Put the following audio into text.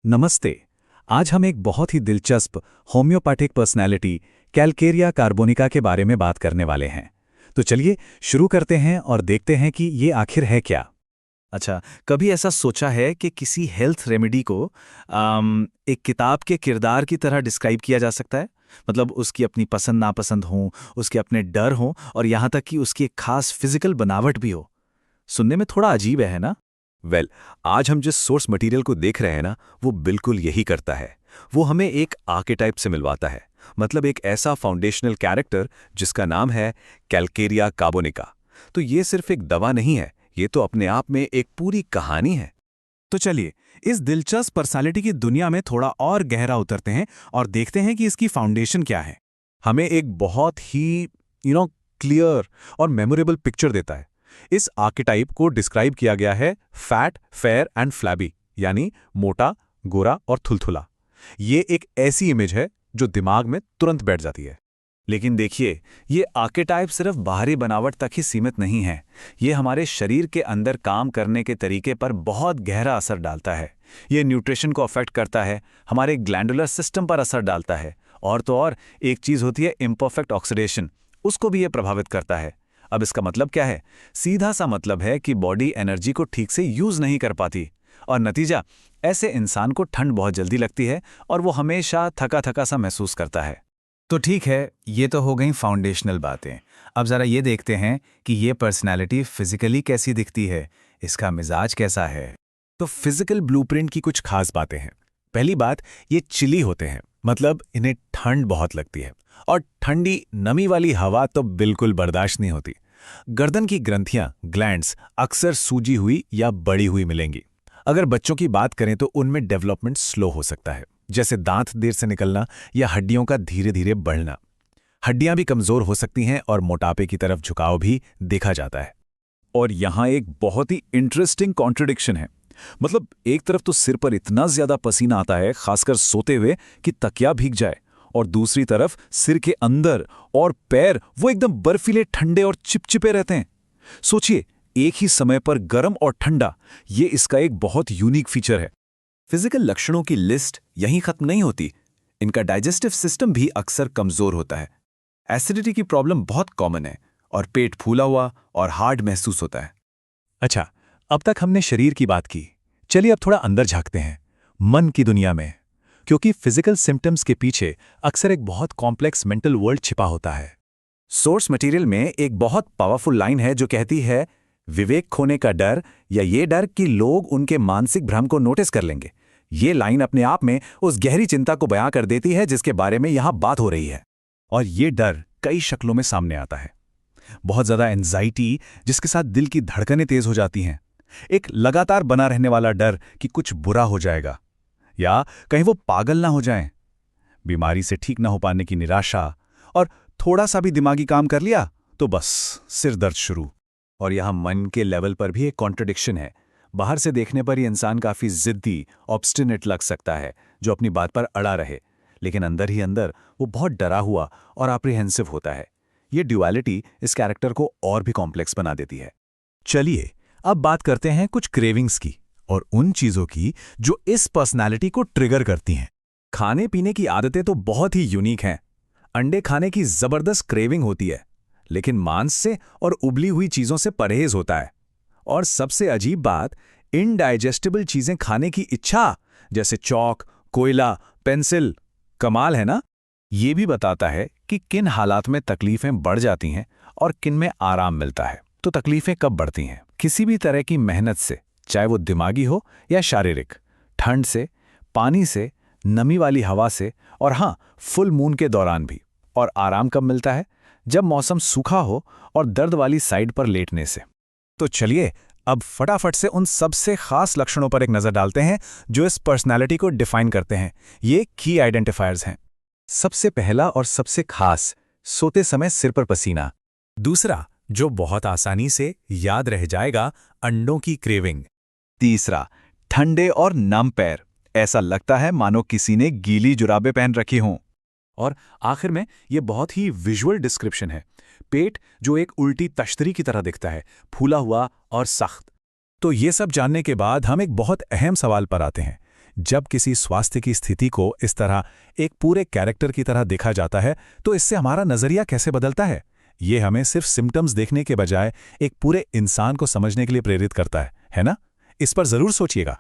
नमस्ते। आज हम एक बहुत ही दिलचस्प होम्योपैथिक पर्सनैलिटी कैलकेरिया कार्बोनिका के बारे में बात करने वाले हैं। तो चलिए शुरू करते हैं और देखते हैं कि ये आखिर है क्या। अच्छा, कभी ऐसा सोचा है कि किसी हेल्थ रेमेडी को एक किताब के किरदार की तरह डिस्क्राइब किया जा सकता है? मतलब उसकी अपनी पसंद नापसंद हों, उसके अपने डर हों और यहाँ तक कि उसकी एक खास फिजिकल बनावट भी हो। सुनने में थोड़ा अजीब है ना? आज हम जिस सोर्स मटेरियल को देख रहे हैं ना, वो बिल्कुल यही करता है। वो हमें एक आर्केटाइप से मिलवाता है, मतलब एक ऐसा फाउंडेशनल कैरेक्टर जिसका नाम है कैलकेरिया कार्बोनिका। तो ये सिर्फ एक दवा नहीं है, ये तो अपने आप में एक पूरी कहानी है। तो चलिए, इस दिलचस्प पर्सनालिटी की दुनिया में थोड़ा और गहरा उतरते हैं और देखते हैं कि इसकी फाउंडेशन क्या है। हमें एक बहुत ही क्लियर और मेमोरेबल पिक्चर देता है। इस आर्केटाइप को डिस्क्राइब किया गया है फैट, फेयर एंड फ्लैबी, यानी मोटा, गोरा और थुलथुला। ये एक ऐसी इमेज है जो दिमाग में तुरंत बैठ जाती है। लेकिन देखिए, ये आर्केटाइप सिर्फ बाहरी बनावट तक ही सीमित नहीं है। ये हमारे शरीर के अंदर काम करने के तरीके पर बहुत गहरा असर डालता है। ये न्यूट्रिशन को अफेक्ट करता है, हमारे ग्लैंडुलर सिस्टम पर असर डालता है, और तो और एक चीज़ होती है इम्परफेक्ट ऑक्सीडेशन, उसको भी ये प्रभावित करता है। अब इसका मतलब क्या है? सीधा सा मतलब है कि बॉडी एनर्जी को ठीक से यूज़ नहीं कर पाती, और नतीजा, ऐसे इंसान को ठंड बहुत जल्दी लगती है और वो हमेशा थका थका सा महसूस करता है। तो ठीक है, ये तो हो गई फाउंडेशनल बातें। अब ज़रा ये देखते हैं कि ये पर्सनैलिटी फिजिकली कैसी दिखती है, इसका मिजाज कैसा है। तो फिजिकल ब्लूप्रिंट की कुछ खास बातें हैं। पहली बात, ये चिली होते हैं, मतलब इन्हें ठंड बहुत लगती है, और ठंडी नमी वाली हवा तो बिल्कुल बर्दाश्त नहीं होती। गर्दन की ग्रंथियां, ग्लैंड्स, अक्सर सूजी हुई या बड़ी हुई मिलेंगी। अगर बच्चों की बात करें तो उनमें डेवलपमेंट स्लो हो सकता है, जैसे दांत देर से निकलना या हड्डियों का धीरे धीरे बढ़ना। हड्डियां भी कमजोर हो सकती हैं और मोटापे की तरफ झुकाव भी देखा जाता है। और यहाँ एक बहुत ही इंटरेस्टिंग कॉन्ट्रडिक्शन है। मतलब एक तरफ तो सिर पर इतना ज्यादा पसीना आता है, खासकर सोते हुए, कि तकिया भीग जाए, और दूसरी तरफ सिर के अंदर और पैर वो एकदम बर्फीले, ठंडे और चिपचिपे रहते हैं। सोचिए, एक ही समय पर गर्म और ठंडा, ये इसका एक बहुत यूनिक फीचर है। फिजिकल लक्षणों की लिस्ट यहीं खत्म नहीं होती। इनका डाइजेस्टिव सिस्टम भी अक्सर कमजोर होता है। एसिडिटी की प्रॉब्लम बहुत कॉमन है और पेट फूला हुआ और हार्ड महसूस होता है। अच्छा, अब तक हमने शरीर की बात की। चलिए अब थोड़ा अंदर झांकते हैं, मन की दुनिया में, क्योंकि फिजिकल सिम्टम्स के पीछे अक्सर एक बहुत कॉम्प्लेक्स मेंटल वर्ल्ड छिपा होता है। सोर्स मटेरियल में एक बहुत पावरफुल लाइन है जो कहती है, विवेक खोने का डर, या ये डर कि लोग उनके मानसिक भ्रम को नोटिस कर लेंगे। ये लाइन अपने आप में उस गहरी चिंता को बयां कर देती है जिसके बारे में यहां बात हो रही है। और ये डर कई शक्लों में सामने आता है। बहुत ज्यादा एंजाइटी, जिसके साथ दिल की धड़कनें तेज हो जाती हैं। एक लगातार बना रहने वाला डर कि कुछ बुरा हो जाएगा, या कहीं वो पागल ना हो जाएं। बीमारी से ठीक ना हो पाने की निराशा, और थोड़ा सा भी दिमागी काम कर लिया तो बस सिर दर्द शुरू। और यहाँ मन के लेवल पर भी एक कॉन्ट्रडिक्शन है। बाहर से देखने पर ये इंसान काफी जिद्दी, ऑब्स्टिनेट लग सकता है, जो अपनी बात पर अड़ा रहे, लेकिन अंदर ही अंदर वो बहुत डरा हुआ और अप्रीहेंसिव होता है। ये ड्युअलिटी इस कैरेक्टर को और भी कॉम्प्लेक्स बना देती है। चलिए अब बात करते हैं कुछ क्रेविंग्स की, और उन चीजों की जो इस पर्सनालिटी को ट्रिगर करती हैं। खाने पीने की आदतें तो बहुत ही यूनिक हैं। अंडे खाने की जबरदस्त क्रेविंग होती है, लेकिन मांस से और उबली हुई चीजों से परहेज होता है। और सबसे अजीब बात, इनडाइजेस्टेबल चीजें खाने की इच्छा, जैसे चौक, कोयला, पेंसिल। कमाल है ना? ये भी बताता है कि किन हालात में तकलीफें बढ़ जाती हैं और किन में आराम मिलता है। तो तकलीफें कब बढ़ती हैं? किसी भी तरह की मेहनत से, चाहे वो दिमागी हो या शारीरिक। ठंड से, पानी से, नमी वाली हवा से, और हाँ, फुल मून के दौरान भी। और आराम कब मिलता है? जब मौसम सूखा हो और दर्द वाली साइड पर लेटने से। तो चलिए अब फटाफट से उन सबसे खास लक्षणों पर एक नजर डालते हैं जो इस पर्सनालिटी को डिफाइन करते हैं। ये की आइडेंटिफायर्स हैं। सबसे पहला और सबसे खास, सोते समय सिर पर पसीना। दूसरा, जो बहुत आसानी से याद रह जाएगा, अंडों की क्रेविंग। तीसरा, ठंडे और नम पैर, ऐसा लगता है मानो किसी ने गीली जुराबें पहन रखी हों। और आखिर में ये बहुत ही विजुअल डिस्क्रिप्शन है, पेट जो एक उल्टी तश्तरी की तरह दिखता है, फूला हुआ और सख्त। तो ये सब जानने के बाद हम एक बहुत अहम सवाल पर आते हैं। जब किसी स्वास्थ्य की स्थिति को इस तरह एक पूरे कैरेक्टर की तरह देखा जाता है तो इससे हमारा नजरिया कैसे बदलता है? ये हमें सिर्फ सिम्टम्स देखने के बजाय एक पूरे इंसान को समझने के लिए प्रेरित करता है ना? इस पर जरूर सोचिएगा।